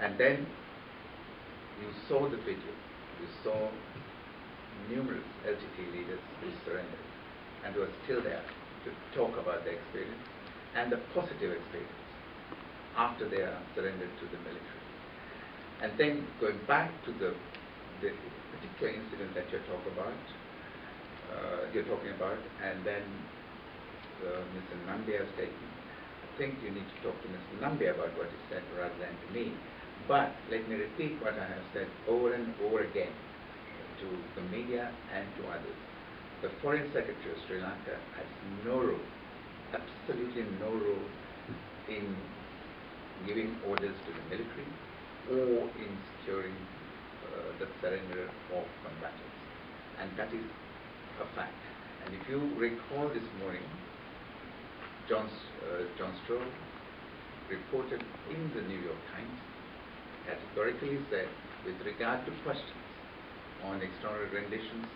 And then you saw the video. You saw numerous LTT leaders who surrendered and who are still there to talk about their experience and the positive experience after they are surrendered to the military. And then going back to the particular incident that you're talking about, and then Mr. Nambiar's statement. I think you need to talk to Mr. Nambiar about what he said rather than to me. But let me repeat what I have said over and over again to the media and to others. The Foreign Secretary of Sri Lanka has no role, absolutely no role in giving orders to the military or in securing the surrender of combatants. And that is a fact. And if you recall this morning, John Stroll reported in the New York Times categorically said, with regard to questions on external renditions,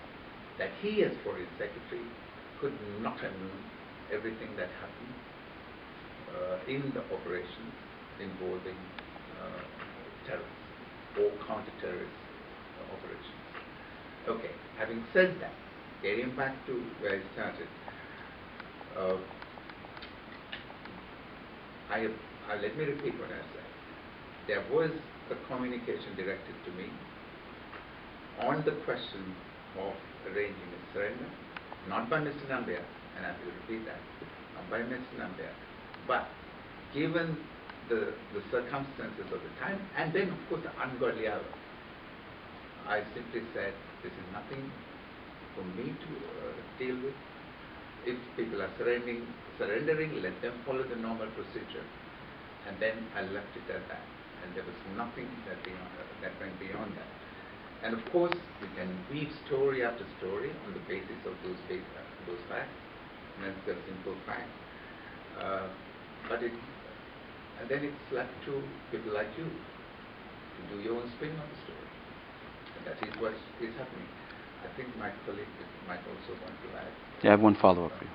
that he as Foreign Secretary could not have known everything that happened in the operations involving terrorists or counter-terrorist operations. Okay, having said that, getting back to where I started, let me repeat what I said. There was a communication directed to me on the question of arranging a surrender, not by Mr. Nambiar, and I will repeat that, not by Mr. Nambiar, but given the circumstances of the time, and then of course the ungodly hour, I simply said, this is nothing for me to deal with. If people are surrendering, let them follow the normal procedure. And then I left it at that. And there was nothing that went beyond that. And of course, we can weave story after story on the basis of those facts. And that's a simple fact. And then it's left to people like you to do your own spin on the story. And that is what is happening. I think my colleague might also want to add. Yeah, I have one follow-up for you.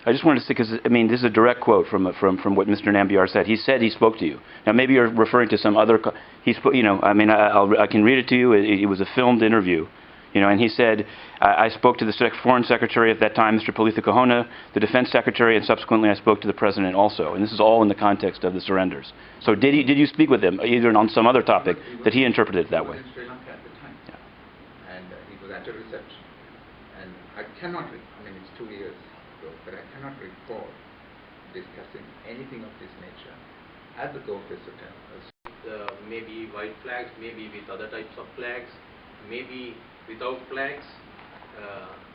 I just wanted to say, because I mean, this is a direct quote from what Mr. Nambiar said. He said he spoke to you. Now, maybe you're referring to some other. He spoke. You know, I mean, I can read it to you. It was a filmed interview. You know, and he said, I spoke to the Foreign Secretary at that time, Mr. Palitha Kohona, the Defense Secretary, and subsequently I spoke to the President also. And this is all in the context of the surrenders. So did you speak with him, either on some other topic that he interpreted it that way? He was in Sri Lanka at the time. Yeah. And he was at a reception. And I cannot, I mean, it's 2 years ago, but I cannot recall discussing anything of this nature at the Go Face Hotel. Maybe white flags, maybe with other types of flags, maybe without flags,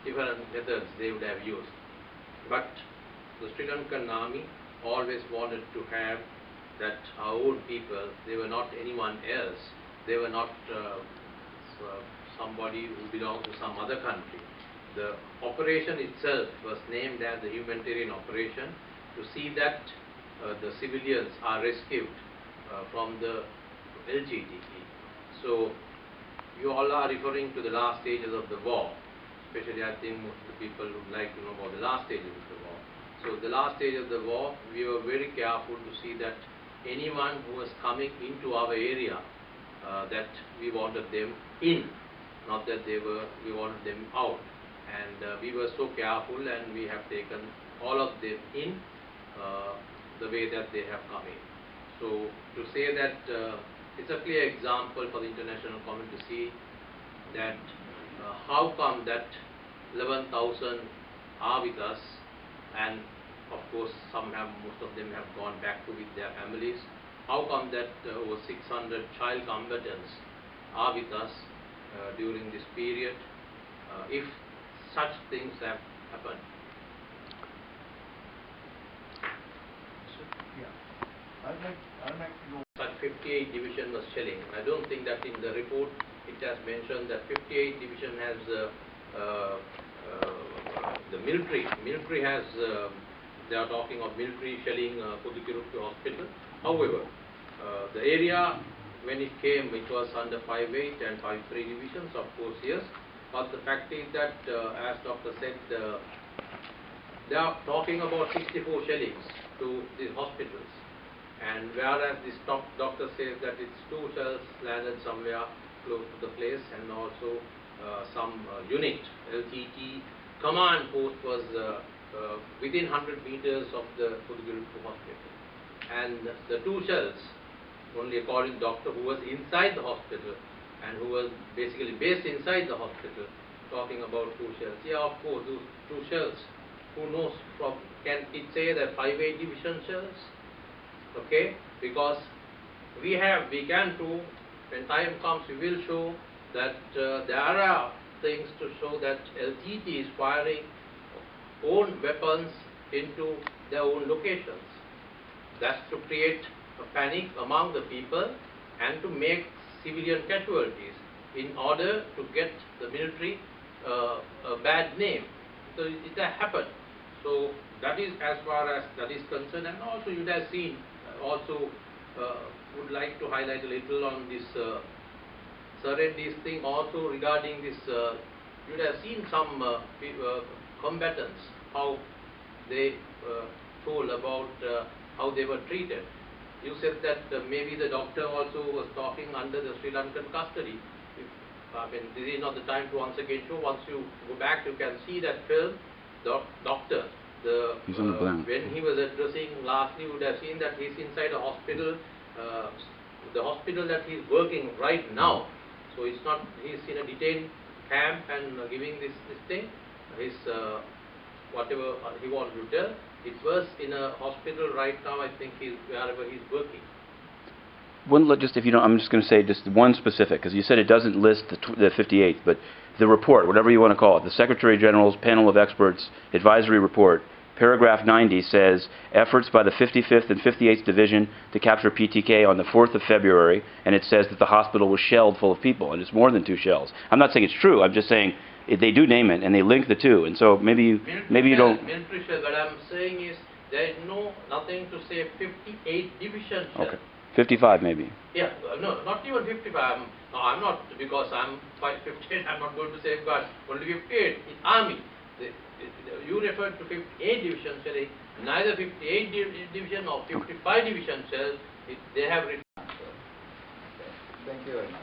different methods they would have used. But the Sri Lankan army always wanted to have that our own people, they were not anyone else. They were not somebody who belonged to some other country. The operation itself was named as the humanitarian operation to see that the civilians are rescued from the LGTE. So you all are referring to the last stages of the war, especially I think most of the people would like to know about the last stages of the war. So the last stage of the war, we were very careful to see that anyone who was coming into our area, that we wanted them in, not that we wanted them out. And we were so careful, and we have taken all of them in the way that they have come in. So to say that it's a clear example for the international community to see that how come that 11,000 are with us, and of course most of them have gone back to with their families. How come that over 600 child combatants are with us during this period, if such things have happened? I'd like to know. That 58 division was shelling. I don't think that in the report it has mentioned that 58 division has the military. Military has. They are talking of military shelling Pudukkottai hospital. However, the area when it came, it was under 5.8 and 5.3 divisions, of course, yes. But the fact is that, as Doctor said, they are talking about 64 shellings to the hospitals. And whereas this top doctor says that it's 2 shells landed somewhere close to the place, and also some unit, LTT command post was within 100 meters of the Puduguruppu hospital. And the 2 shells, only according to the doctor who was inside the hospital and who was basically based inside the hospital, talking about 2 shells. Yeah, of course, those 2 shells, who knows, from, can it say that 5-8 division shells? Okay, because we can prove, when time comes we will show that there are things to show that LTT is firing own weapons into their own locations. That's to create a panic among the people and to make civilian casualties in order to get the military a bad name. So it happened. So that is as far as that is concerned. And also you would have seen, also would like to highlight a little on this Surrendi's thing, also regarding this, you would have seen some combatants, how they told about how they were treated. You said that maybe the doctor also was talking under the Sri Lankan custody. I mean, this is not the time to once again show. Once you go back, you can see that film. The doctor, when he was addressing lastly, you would have seen that he's inside a hospital, the hospital that he's working right now. So it's not, he's in a detained camp and giving this thing, his whatever he wanted to tell. It was in a hospital right now, I think he's wherever he's working. Just if you don't, I'm just going to say just one specific, because you said it doesn't list the 58th, but the report, whatever you want to call it, the Secretary General's Panel of Experts Advisory Report, paragraph 90 says, efforts by the 55th and 58th Division to capture PTK on the 4th of February, and it says that the hospital was shelled full of people, and it's more than 2 shells. I'm not saying it's true, I'm just saying they do name it, and they link the two, and so maybe you don't... Military shell, what I'm saying is, there is nothing to say 58 division shell. Okay. 55 maybe. Yeah, no, not even 55. I'm not, because I'm 58, I'm not going to say God, only 58. It's army. You referred to 58 division shell. Neither 58 division or 55 division shells. They have written. Thank you very much.